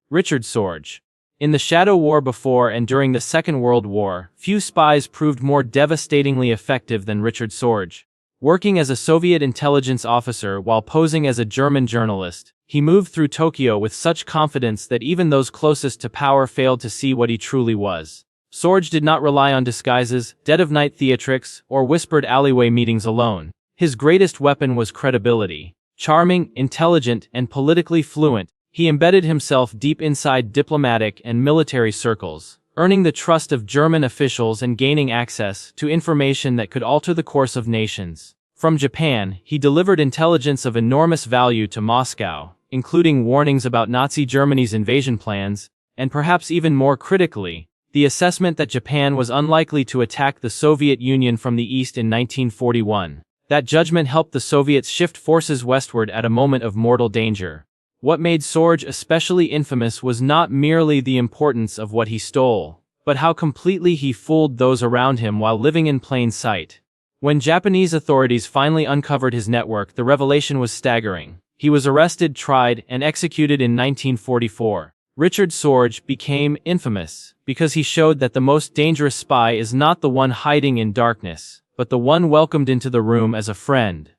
Richard Sorge. In the Shadow War before and during the Second World War, few spies proved more devastatingly effective than Richard Sorge. Working as a Soviet intelligence officer while posing as a German journalist, he moved through Tokyo with such confidence that even those closest to power failed to see what he truly was. Sorge did not rely on disguises, dead-of-night theatrics, or whispered alleyway meetings alone. His greatest weapon was credibility. Charming, intelligent, and politically fluent, he embedded himself deep inside diplomatic and military circles, earning the trust of German officials and gaining access to information that could alter the course of nations. From Japan, he delivered intelligence of enormous value to Moscow, including warnings about Nazi Germany's invasion plans, and perhaps even more critically, the assessment that Japan was unlikely to attack the Soviet Union from the east in 1941. That judgment helped the Soviets shift forces westward at a moment of mortal danger. What made Sorge especially infamous was not merely the importance of what he stole, but how completely he fooled those around him while living in plain sight. When Japanese authorities finally uncovered his network, the revelation was staggering. He was arrested, tried, and executed in 1944. Richard Sorge became infamous because he showed that the most dangerous spy is not the one hiding in darkness, but the one welcomed into the room as a friend.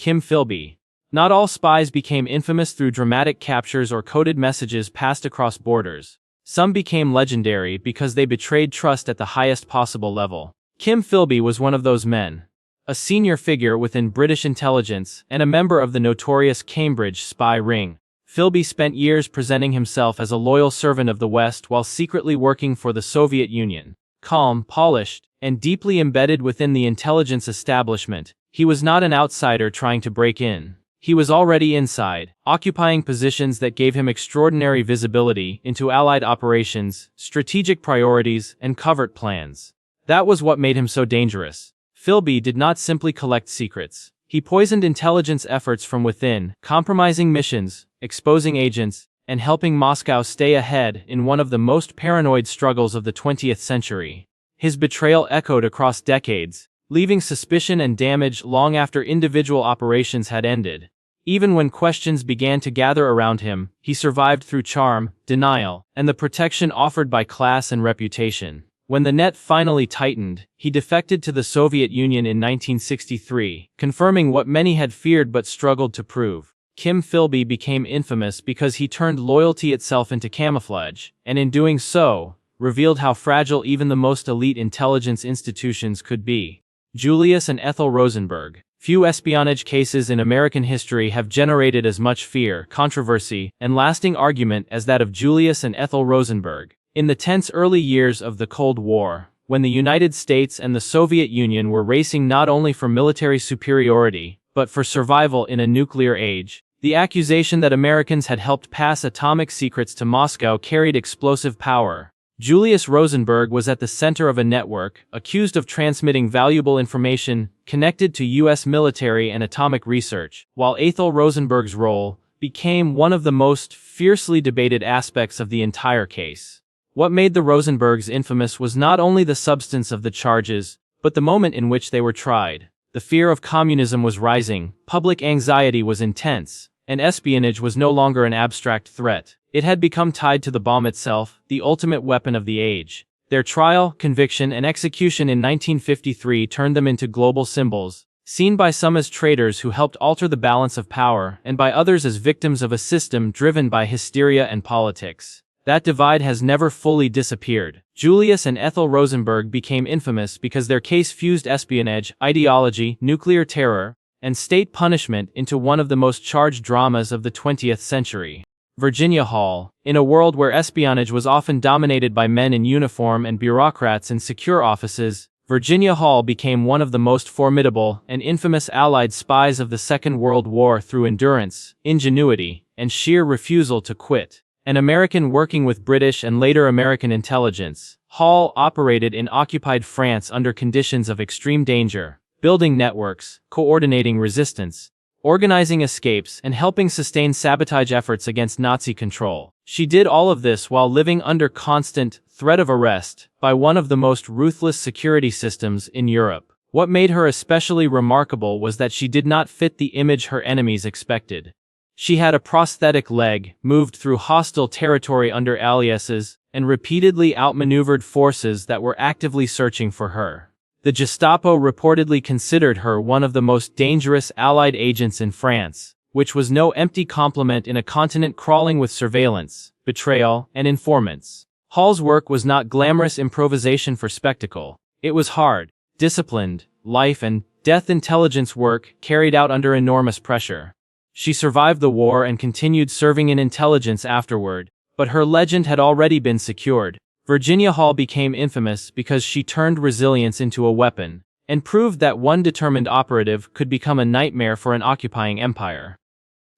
Philby. Not all spies became infamous through dramatic captures or coded messages passed across borders. Some became legendary because they betrayed trust at the highest possible level. Philby was one of those men. A senior figure within British intelligence and a member of the notorious Cambridge spy ring. Philby spent years presenting himself as a loyal servant of the West while secretly working for the Soviet Union. Calm, polished, and deeply embedded within the intelligence establishment, he was not an outsider trying to break in. He was already inside, occupying positions that gave him extraordinary visibility into Allied operations, strategic priorities, and covert plans. That was what made him so dangerous. Philby did not simply collect secrets. He poisoned intelligence efforts from within, compromising missions, exposing agents, and helping Moscow stay ahead in one of the most paranoid struggles of the 20th century. His betrayal echoed across decades, leaving suspicion and damage long after individual operations had ended. Even when questions began to gather around him, he survived through charm, denial, and the protection offered by class and reputation. When the net finally tightened, he defected to the Soviet Union in 1963, confirming what many had feared but struggled to prove. Philby became infamous because he turned loyalty itself into camouflage, and in doing so, revealed how fragile even the most elite intelligence institutions could be. Julius and Ethel Rosenberg. Few espionage cases in American history have generated as much fear, controversy, and lasting argument as that of Julius and Ethel Rosenberg. In the tense early years of the Cold War, when the United States and the Soviet Union were racing not only for military superiority, but for survival in a nuclear age, the accusation that Americans had helped pass atomic secrets to Moscow carried explosive power. Julius Rosenberg was at the center of a network, accused of transmitting valuable information connected to U.S. military and atomic research, while Ethel Rosenberg's role became one of the most fiercely debated aspects of the entire case. What made the Rosenbergs infamous was not only the substance of the charges, but the moment in which they were tried. The fear of communism was rising, public anxiety was intense, and espionage was no longer an abstract threat. It had become tied to the bomb itself, the ultimate weapon of the age. Their trial, conviction, and execution in 1953 turned them into global symbols, seen by some as traitors who helped alter the balance of power, and by others as victims of a system driven by hysteria and politics. That divide has never fully disappeared. Julius and Ethel Rosenberg became infamous because their case fused espionage, ideology, nuclear terror, and state punishment into one of the most charged dramas of the 20th century. Virginia Hall. In a world where espionage was often dominated by men in uniform and bureaucrats in secure offices, Virginia Hall became one of the most formidable and infamous Allied spies of the Second World War through endurance, ingenuity, and sheer refusal to quit. An American working with British and later American intelligence, Hall operated in occupied France under conditions of extreme danger, building networks, coordinating resistance, organizing escapes, and helping sustain sabotage efforts against Nazi control. She did all of this while living under constant threat of arrest by one of the most ruthless security systems in Europe. What made her especially remarkable was that she did not fit the image her enemies expected. She had a prosthetic leg, moved through hostile territory under aliases, and repeatedly outmaneuvered forces that were actively searching for her. The Gestapo reportedly considered her one of the most dangerous Allied agents in France, which was no empty compliment in a continent crawling with surveillance, betrayal, and informants. Hall's work was not glamorous improvisation for spectacle. It was hard, disciplined, life and death intelligence work carried out under enormous pressure. She survived the war and continued serving in intelligence afterward, but her legend had already been secured. Virginia Hall became infamous because she turned resilience into a weapon, and proved that one determined operative could become a nightmare for an occupying empire.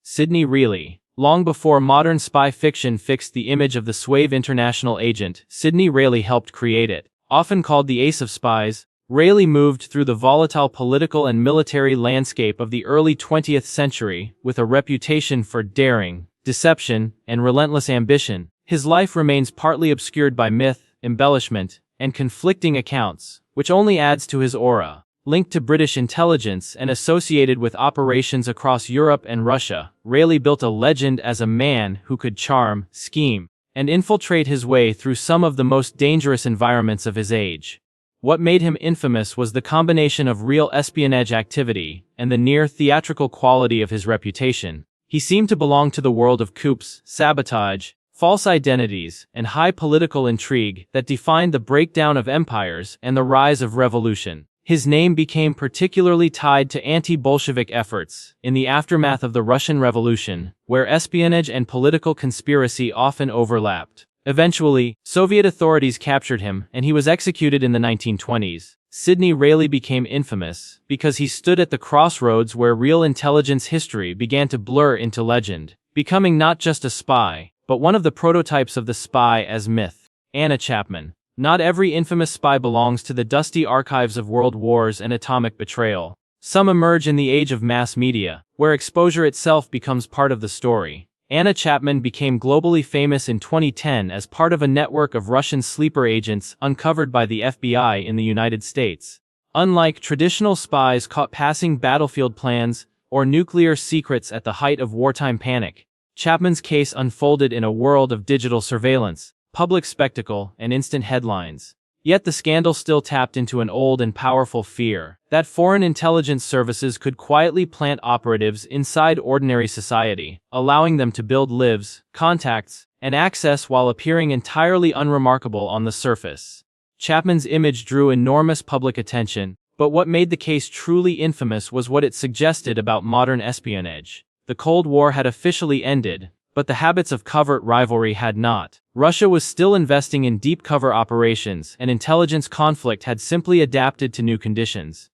Sidney Reilly. Long before modern spy fiction fixed the image of the suave international agent, Sidney Reilly helped create it. Often called the ace of spies, Reilly moved through the volatile political and military landscape of the early 20th century with a reputation for daring, deception, and relentless ambition. His life remains partly obscured by myth, embellishment, and conflicting accounts, which only adds to his aura. Linked to British intelligence and associated with operations across Europe and Russia, Reilly built a legend as a man who could charm, scheme, and infiltrate his way through some of the most dangerous environments of his age. What made him infamous was the combination of real espionage activity and the near-theatrical quality of his reputation. He seemed to belong to the world of coups, sabotage, false identities, and high political intrigue that defined the breakdown of empires and the rise of revolution. His name became particularly tied to anti-Bolshevik efforts in the aftermath of the Russian Revolution, where espionage and political conspiracy often overlapped. Eventually, Soviet authorities captured him, and he was executed in the 1920s. Sidney Reilly became infamous because he stood at the crossroads where real intelligence history began to blur into legend, becoming not just a spy, but one of the prototypes of the spy as myth. Anna Chapman. Not every infamous spy belongs to the dusty archives of world wars and atomic betrayal. Some emerge in the age of mass media, where exposure itself becomes part of the story. Anna Chapman became globally famous in 2010 as part of a network of Russian sleeper agents uncovered by the FBI in the United States. Unlike traditional spies caught passing battlefield plans or nuclear secrets at the height of wartime panic, Chapman's case unfolded in a world of digital surveillance, public spectacle, and instant headlines. Yet the scandal still tapped into an old and powerful fear that foreign intelligence services could quietly plant operatives inside ordinary society, allowing them to build lives, contacts, and access while appearing entirely unremarkable on the surface. Chapman's image drew enormous public attention, but what made the case truly infamous was what it suggested about modern espionage. The Cold War had officially ended, but the habits of covert rivalry had not. Russia was still investing in deep cover operations, and intelligence conflict had simply adapted to new conditions.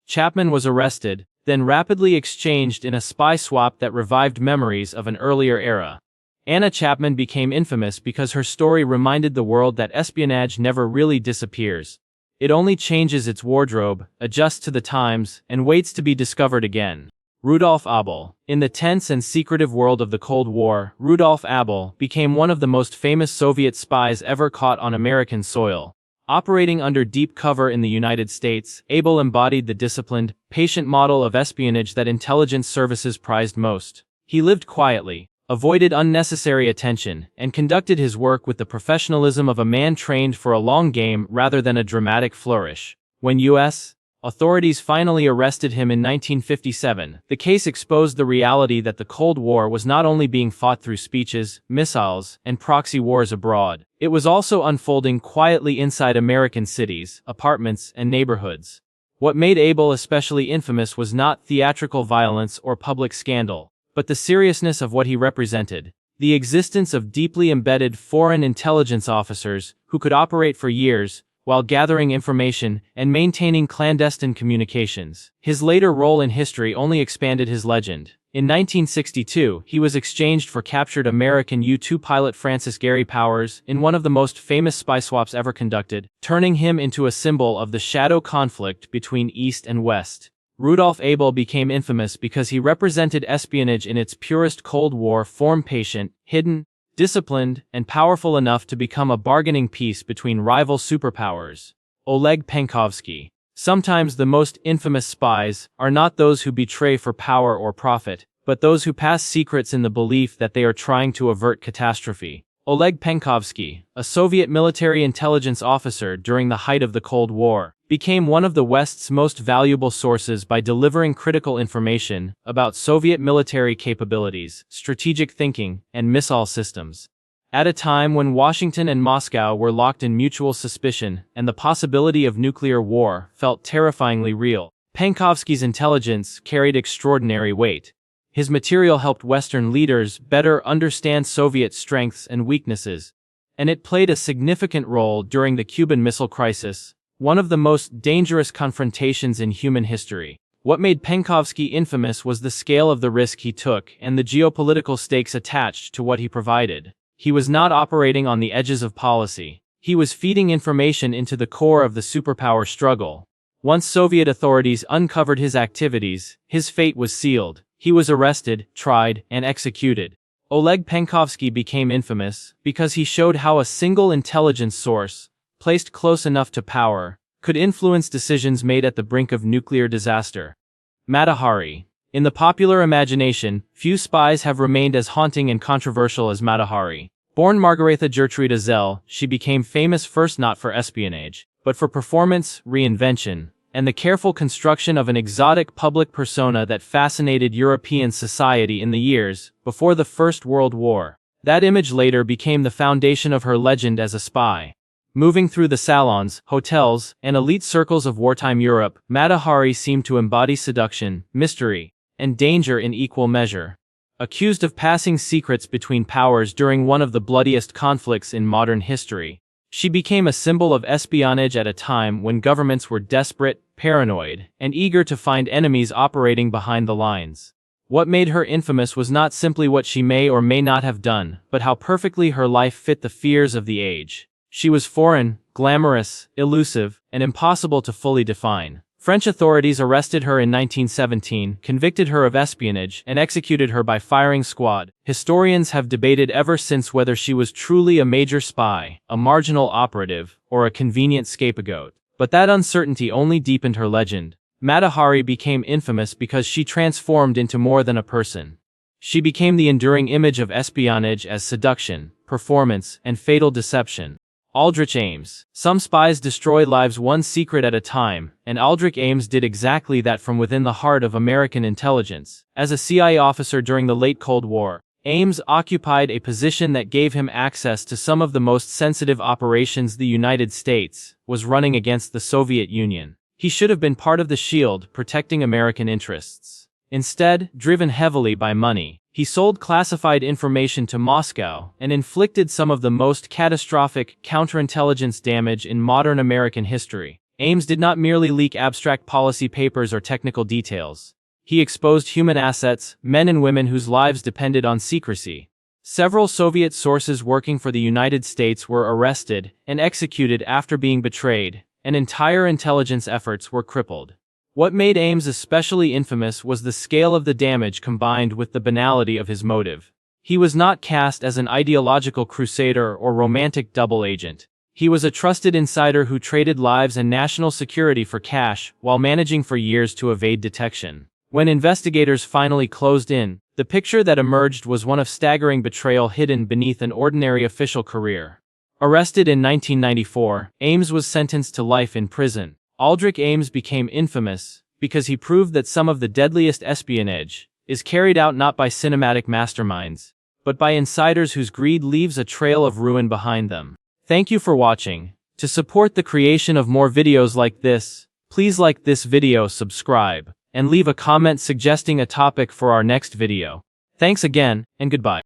Chapman was arrested, then rapidly exchanged in a spy swap that revived memories of an earlier era. Anna Chapman became infamous because her story reminded the world that espionage never really disappears. It only changes its wardrobe, adjusts to the times, and waits to be discovered again. Rudolf Abel. In the tense and secretive world of the Cold War, Rudolf Abel became one of the most famous Soviet spies ever caught on American soil. Operating under deep cover in the United States, Abel embodied the disciplined, patient model of espionage that intelligence services prized most. He lived quietly, avoided unnecessary attention, and conducted his work with the professionalism of a man trained for a long game rather than a dramatic flourish. When U.S. authorities finally arrested him in 1957, the case exposed the reality that the Cold War was not only being fought through speeches, missiles, and proxy wars abroad, it was also unfolding quietly inside American cities, apartments, and neighborhoods. What made Abel especially infamous was not theatrical violence or public scandal, but the seriousness of what he represented. The existence of deeply embedded foreign intelligence officers who could operate for years while gathering information and maintaining clandestine communications. His later role in history only expanded his legend. In 1962, he was exchanged for captured American U-2 pilot Francis Gary Powers in one of the most famous spy swaps ever conducted, turning him into a symbol of the shadow conflict between East and West. Rudolf Abel became infamous because he represented espionage in its purest Cold War form: patient, hidden, disciplined, and powerful enough to become a bargaining piece between rival superpowers. Oleg Penkovsky. Sometimes the most infamous spies are not those who betray for power or profit, but those who pass secrets in the belief that they are trying to avert catastrophe. Oleg Penkovsky, a Soviet military intelligence officer during the height of the Cold War, became one of the West's most valuable sources by delivering critical information about Soviet military capabilities, strategic thinking, and missile systems. At a time when Washington and Moscow were locked in mutual suspicion and the possibility of nuclear war felt terrifyingly real, Penkovsky's intelligence carried extraordinary weight. His material helped Western leaders better understand Soviet strengths and weaknesses, and it played a significant role during the Cuban Missile Crisis, one of the most dangerous confrontations in human history. What made Penkovsky infamous was the scale of the risk he took and the geopolitical stakes attached to what he provided. He was not operating on the edges of policy. He was feeding information into the core of the superpower struggle. Once Soviet authorities uncovered his activities, his fate was sealed. He was arrested, tried, and executed. Oleg Penkovsky became infamous because he showed how a single intelligence source, placed close enough to power, could influence decisions made at the brink of nuclear disaster. Mata Hari. In the popular imagination, few spies have remained as haunting and controversial as Mata Hari. Born Margaretha Gertruda Zell, she became famous first not for espionage, but for performance, reinvention, and the careful construction of an exotic public persona that fascinated European society in the years before the First World War. That image later became the foundation of her legend as a spy. Moving through the salons, hotels, and elite circles of wartime Europe, Mata Hari seemed to embody seduction, mystery, and danger in equal measure. Accused of passing secrets between powers during one of the bloodiest conflicts in modern history, she became a symbol of espionage at a time when governments were desperate, paranoid, and eager to find enemies operating behind the lines. What made her infamous was not simply what she may or may not have done, but how perfectly her life fit the fears of the age. She was foreign, glamorous, elusive, and impossible to fully define. French authorities arrested her in 1917, convicted her of espionage, and executed her by firing squad. Historians have debated ever since whether she was truly a major spy, a marginal operative, or a convenient scapegoat. But that uncertainty only deepened her legend. Mata Hari became infamous because she transformed into more than a person. She became the enduring image of espionage as seduction, performance, and fatal deception. Aldrich Ames. Some spies destroy lives one secret at a time, and Aldrich Ames did exactly that from within the heart of American intelligence. As a CIA officer during the late Cold War, Ames occupied a position that gave him access to some of the most sensitive operations the United States was running against the Soviet Union. He should have been part of the shield protecting American interests. Instead, driven heavily by money, he sold classified information to Moscow and inflicted some of the most catastrophic counterintelligence damage in modern American history. Ames did not merely leak abstract policy papers or technical details. He exposed human assets, men and women whose lives depended on secrecy. Several Soviet sources working for the United States were arrested and executed after being betrayed, and entire intelligence efforts were crippled. What made Ames especially infamous was the scale of the damage combined with the banality of his motive. He was not cast as an ideological crusader or romantic double agent. He was a trusted insider who traded lives and national security for cash while managing for years to evade detection. When investigators finally closed in, the picture that emerged was one of staggering betrayal hidden beneath an ordinary official career. Arrested in 1994, Ames was sentenced to life in prison. Aldrich Ames became infamous because he proved that some of the deadliest espionage is carried out not by cinematic masterminds, but by insiders whose greed leaves a trail of ruin behind them. Thank you for watching. To support the creation of more videos like this, please like this video, subscribe, and leave a comment suggesting a topic for our next video. Thanks again, and goodbye.